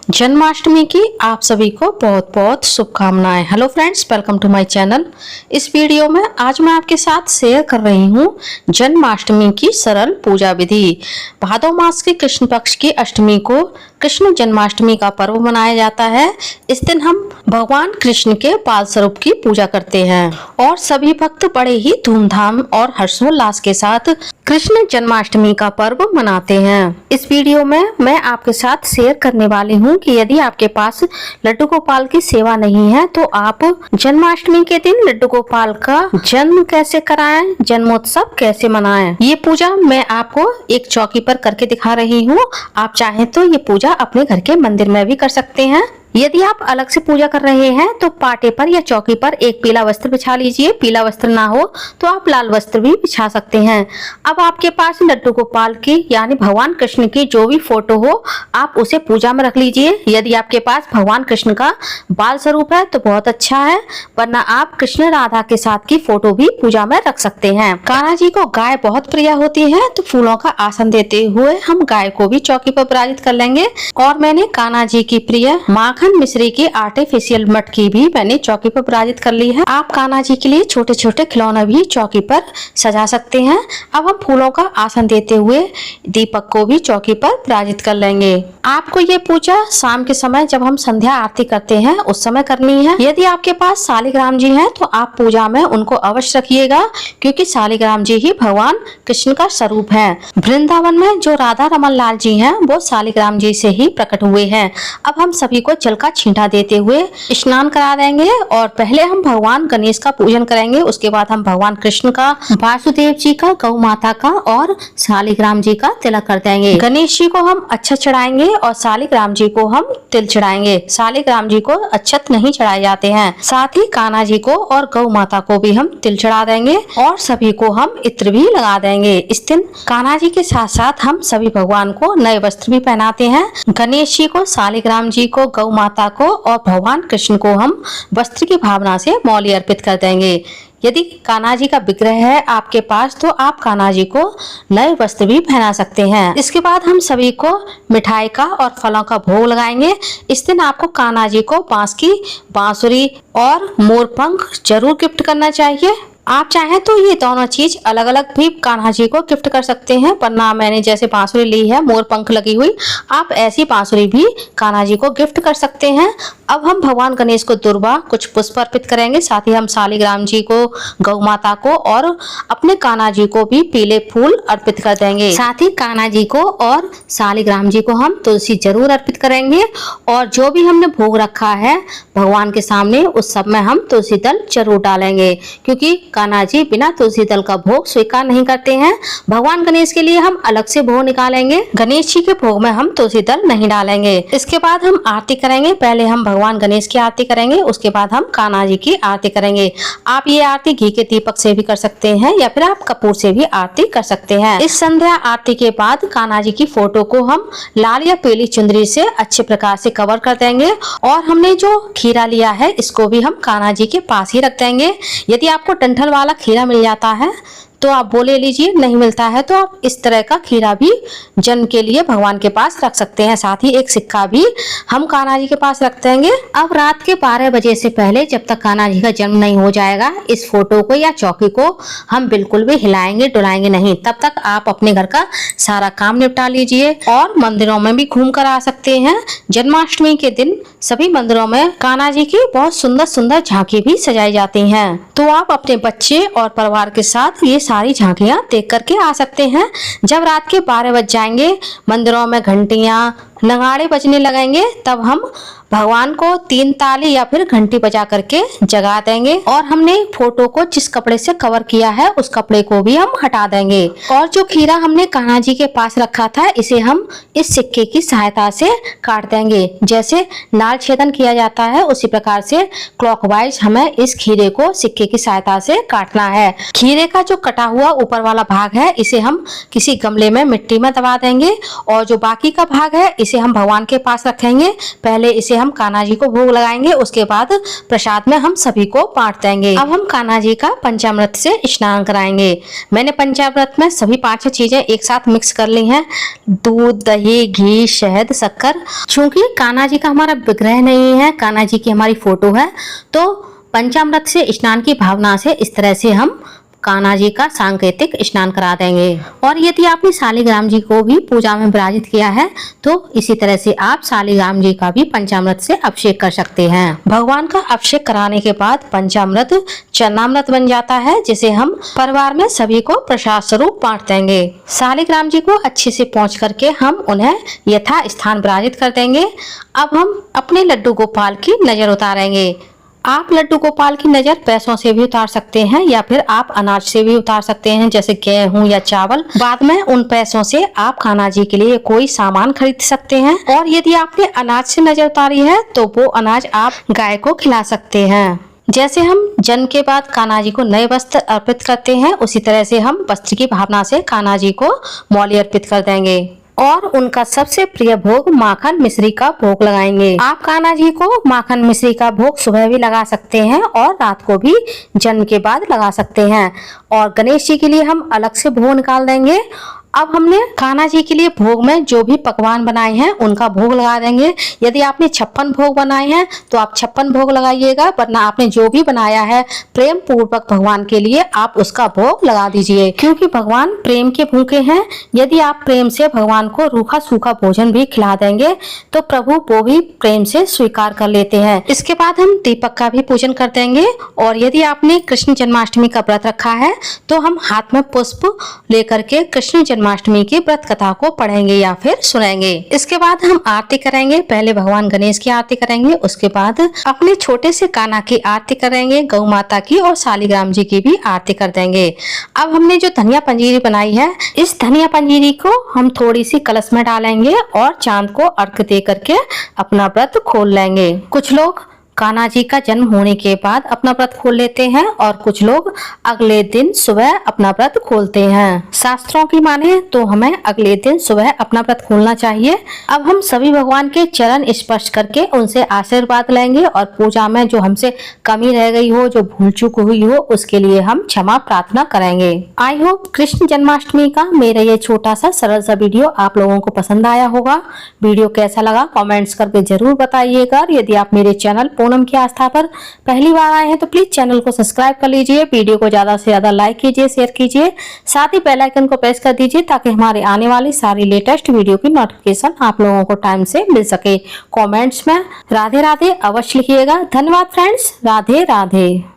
जन्माष्टमी की आप सभी को बहुत बहुत शुभकामनाएं। Hello friends, welcome to my channel. इस वीडियो में आज मैं आपके साथ शेयर कर रही हूं जन्माष्टमी की सरल पूजा विधि। भादो मास के कृष्ण पक्ष की अष्टमी को कृष्ण जन्माष्टमी का पर्व मनाया जाता है। इस दिन हम भगवान कृष्ण के बाल स्वरूप की पूजा करते हैं और सभी भक्त बड़े ही धूमधाम और हर्षोल्लास के साथ कृष्ण जन्माष्टमी का पर्व मनाते हैं। इस वीडियो में मैं आपके साथ शेयर करने वाली हूँ कि यदि आपके पास लड्डू गोपाल की सेवा नहीं है तो आप जन्माष्टमी के दिन लड्डू गोपाल का जन्म कैसे कराएं, जन्मोत्सव कैसे मनाएं। ये पूजा मैं आपको एक चौकी पर करके दिखा रही हूँ। आप चाहें तो ये पूजा अपने घर के मंदिर में भी कर सकते हैं। यदि आप अलग से पूजा कर रहे हैं तो पाटे पर या चौकी पर एक पीला वस्त्र बिछा लीजिए। पीला वस्त्र ना हो तो आप लाल वस्त्र भी बिछा सकते हैं। अब आपके पास लड्डू गोपाल की यानी भगवान कृष्ण की जो भी फोटो हो आप उसे पूजा में रख लीजिए। यदि आपके पास भगवान कृष्ण का बाल स्वरूप है तो बहुत अच्छा है, वरना आप कृष्ण राधा के साथ की फोटो भी पूजा में रख सकते हैं। कान्हा जी को गाय बहुत प्रिय होती है तो फूलों का आसन देते हुए हम गाय को भी चौकी पर विराजित कर लेंगे। और मैंने कान्हा जी की प्रिय माखन मिश्री की आर्टिफिशियल मटकी भी मैंने चौकी पर विराजित कर ली है। आप कान्हा जी के लिए छोटे छोटे खिलौने भी चौकी पर सजा सकते हैं। अब हम फूलों का आसन देते हुए दीपक को भी चौकी पर विराजित कर लेंगे। आपको ये पूजा शाम के समय जब हम संध्या आरती करते हैं उस समय करनी है। यदि आपके पास शालिग्राम जी हैं तो आप पूजा में उनको अवश्य रखिएगा, क्योंकि शालिग्राम जी ही भगवान कृष्ण का स्वरूप है। वृंदावन में जो राधा रमन लाल जी हैं वो शालिग्राम जी से ही प्रकट हुए हैं। अब हम सभी को जल का छींटा देते हुए स्नान करा देंगे और पहले हम भगवान गणेश का पूजन करेंगे। उसके बाद हम भगवान कृष्ण का, वासुदेव जी का, गौ माता का और शालिग्राम जी का तिलक कर देंगे। गणेश जी को हम अक्षत चढ़ाएंगे और शालिग्राम जी को हम तिल चढ़ाएंगे। शालिग्राम जी को अक्षत नहीं चढ़ाए जाते हैं। साथ ही कान्हा जी को और गौ माता को भी हम तिल चढ़ा देंगे और सभी को हम इत्र भी लगा देंगे। इस दिन कान्हा जी के साथ साथ हम सभी भगवान को नए वस्त्र भी पहनाते हैं। गणेश जी को, शालिग्राम जी को, गौ माता को और भगवान कृष्ण को हम वस्त्र की भावना से मौली अर्पित कर देंगे। यदि कान्हा जी का विग्रह है आपके पास तो आप कान्हा जी को नए वस्त्र भी पहना सकते हैं। इसके बाद हम सभी को मिठाई का और फलों का भोग लगाएंगे। इस दिन आपको कान्हा जी को बांस की बांसुरी और मोरपंख जरूर गिफ्ट करना चाहिए। आप चाहें तो ये दोनों चीज अलग अलग भी कान्हा जी को गिफ्ट कर सकते हैं, वरना मैंने जैसे बांसुरी ली है मोर पंख लगी हुई, आप ऐसी बांसुरी भी कान्हा जी को गिफ्ट कर सकते हैं। अब हम भगवान गणेश को दुर्वा कुछ पुष्प अर्पित करेंगे। साथ ही हम शालिग्राम जी को, गौ माता को और अपने कान्हा जी को भी पीले फूल अर्पित कर देंगे। साथ ही कान्हा जी को और शालिग्राम जी को हम तुलसी जरूर अर्पित करेंगे और जो भी हमने भोग रखा है भगवान के सामने उस सब में हम तुलसी दल जरूर डालेंगे, क्योंकि कान्हा जी बिना तुलसी दल का भोग स्वीकार नहीं करते हैं। भगवान गणेश के लिए हम अलग से भोग निकालेंगे। गणेश जी के भोग में हम तुलसी दल नहीं डालेंगे। इसके बाद हम आरती करेंगे। पहले हम भगवान गणेश की आरती करेंगे, उसके बाद हम कान्हा जी की आरती करेंगे। आप ये आरती घी के दीपक से भी कर सकते हैं या फिर आप कपूर से भी आरती कर सकते हैं। इस संध्या आरती के बाद कान्हा जी की फोटो को हम लाल या पीली चुंदरी से अच्छे प्रकार से कवर कर देंगे और हमने जो खीरा लिया है इसको भी हम कान्हा जी के पास ही रख देंगे। यदि आपको डंठल वाला खीरा मिल जाता है तो आप वो ले लीजिए, नहीं मिलता है तो आप इस तरह का खीरा भी जन्म के लिए भगवान के पास रख सकते हैं। साथ ही एक सिक्का भी हम कान्हा जी के पास रख देंगे। अब रात के 12 बजे से पहले जब तक कान्हा जी का जन्म नहीं हो जाएगा इस फोटो को या चौकी को हम बिल्कुल भी हिलाएंगे डुलाएंगे नहीं। तब तक आप अपने घर का सारा काम निपटा लीजिए और मंदिरों में भी घूम कर आ सकते हैं। जन्माष्टमी के दिन सभी मंदिरों में कान्हा जी की बहुत सुंदर सुंदर झांकी भी सजाई जाती हैं, तो आप अपने बच्चे और परिवार के साथ ये सारी झांकियां देख करके आ सकते हैं। जब रात के 12 बज जाएंगे मंदिरों में घंटियां नगाड़े बजने लगेंगे तब हम भगवान को 3 ताली या फिर घंटी बजा करके जगा देंगे और हमने फोटो को जिस कपड़े से कवर किया है उस कपड़े को भी हम हटा देंगे। और जो खीरा हमने कान्हा जी के पास रखा था इसे हम इस सिक्के की सहायता से काट देंगे। जैसे नाल छेदन किया जाता है उसी प्रकार से क्लॉकवाइज हमें इस खीरे को सिक्के की सहायता से काटना है। खीरे का जो कटा हुआ ऊपर वाला भाग है इसे हम किसी गमले में मिट्टी में दबा देंगे और जो बाकी का भाग है इसे हम भगवान के पास रखेंगे। पहले इसे हम कान्हा जी को भोग लगाएंगे, उसके बाद प्रसाद में हम सभी को बांट देंगे। अब हम कान्हा जी का पंचामृत से स्नान कराएंगे। मैंने पंचामृत में सभी 5 चीजें एक साथ मिक्स कर ली हैं, दूध, दही, घी, शहद, शक्कर। चूंकि कान्हा जी का हमारा विग्रह नहीं है, कान्हा जी की हमारी फोटो है, तो पंचामृत से स्नान की भावना से इस तरह से हम कान्हा जी का सांकेतिक स्नान करा देंगे। और यदि आपने शालिग्राम जी को भी पूजा में विराजित किया है तो इसी तरह से आप शालिग्राम जी का भी पंचामृत से अभिषेक कर सकते हैं। भगवान का अभिषेक कराने के बाद पंचामृत चरणामृत बन जाता है, जिसे हम परिवार में सभी को प्रसाद स्वरूप बांट देंगे। शालिग्राम जी को अच्छे से पोंछ करके हम उन्हें यथा स्थान विराजित कर देंगे। अब हम अपने लड्डू गोपाल की नजर उतारेंगे। आप लड्डू गोपाल की नजर पैसों से भी उतार सकते हैं या फिर आप अनाज से भी उतार सकते हैं, जैसे गेहूं या चावल। बाद में उन पैसों से आप कान्हा जी के लिए कोई सामान खरीद सकते हैं। और यदि आपने अनाज से नजर उतारी है तो वो अनाज आप गाय को खिला सकते हैं। जैसे हम जन्म के बाद कान्हा जी को नए वस्त्र अर्पित करते हैं, उसी तरह से हम वस्त्र की भावना से कान्हा जी को मौली अर्पित कर देंगे और उनका सबसे प्रिय भोग माखन मिश्री का भोग लगाएंगे। आप कान्हा जी को माखन मिश्री का भोग सुबह भी लगा सकते हैं और रात को भी जन्म के बाद लगा सकते हैं। और गणेश जी के लिए हम अलग से भोग निकाल देंगे। अब हमने कान्हा जी के लिए भोग में जो भी पकवान बनाए हैं उनका भोग लगा देंगे। यदि आपने 56 भोग बनाए हैं तो आप 56 भोग लगाइएगा, वरना आपने जो भी बनाया है प्रेम पूर्वक भगवान के लिए आप उसका भोग लगा दीजिए, क्योंकि भगवान प्रेम के भूखे हैं। यदि आप प्रेम से भगवान को रूखा सूखा भोजन भी खिला देंगे तो प्रभु वो भी प्रेम से स्वीकार कर लेते हैं। इसके बाद हम दीपक का भी पूजन कर देंगे। और यदि आपने कृष्ण जन्माष्टमी का व्रत रखा है तो हम हाथ में पुष्प लेकर के कृष्ण जन्माष्टमी की व्रत कथा को पढ़ेंगे या फिर सुनेंगे। इसके बाद हम आरती करेंगे। पहले भगवान गणेश की आरती करेंगे, उसके बाद अपने छोटे से कान्हा की आरती करेंगे, गौ माता की और शालिग्राम जी की भी आरती कर देंगे। अब हमने जो धनिया पंजीरी बनाई है, इस धनिया पंजीरी को हम थोड़ी सी कलश में डालेंगे और चांद को अर्घ दे करके अपना व्रत खोल लेंगे। कुछ लोग कान्हा जी का जन्म होने के बाद अपना व्रत खोल लेते हैं और कुछ लोग अगले दिन सुबह अपना व्रत खोलते हैं। शास्त्रों की माने तो हमें अगले दिन सुबह अपना व्रत खोलना चाहिए। अब हम सभी भगवान के चरण स्पर्श करके उनसे आशीर्वाद लेंगे और पूजा में जो हमसे कमी रह गई हो, जो भूल चूक हुई हो, उसके लिए हम क्षमा प्रार्थना करेंगे। आई होप कृष्ण जन्माष्टमी का मेरा ये छोटा सा सरल सा वीडियो आप लोगों को पसंद आया होगा। वीडियो कैसा लगा कमेंट्स करके जरूर बताइएगा। यदि आप मेरे चैनल पूनम की आस्था पर पहली बार आए हैं तो प्लीज चैनल को सब्सक्राइब कर लीजिए, वीडियो को ज्यादा से ज्यादा लाइक कीजिए, शेयर कीजिए, साथ ही बेल आइकन को प्रेस कर दीजिए ताकि हमारे आने वाली सारी लेटेस्ट वीडियो की नोटिफिकेशन आप लोगों को टाइम से मिल सके। कमेंट्स में राधे राधे अवश्य लिखिएगा। धन्यवाद फ्रेंड्स, राधे राधे।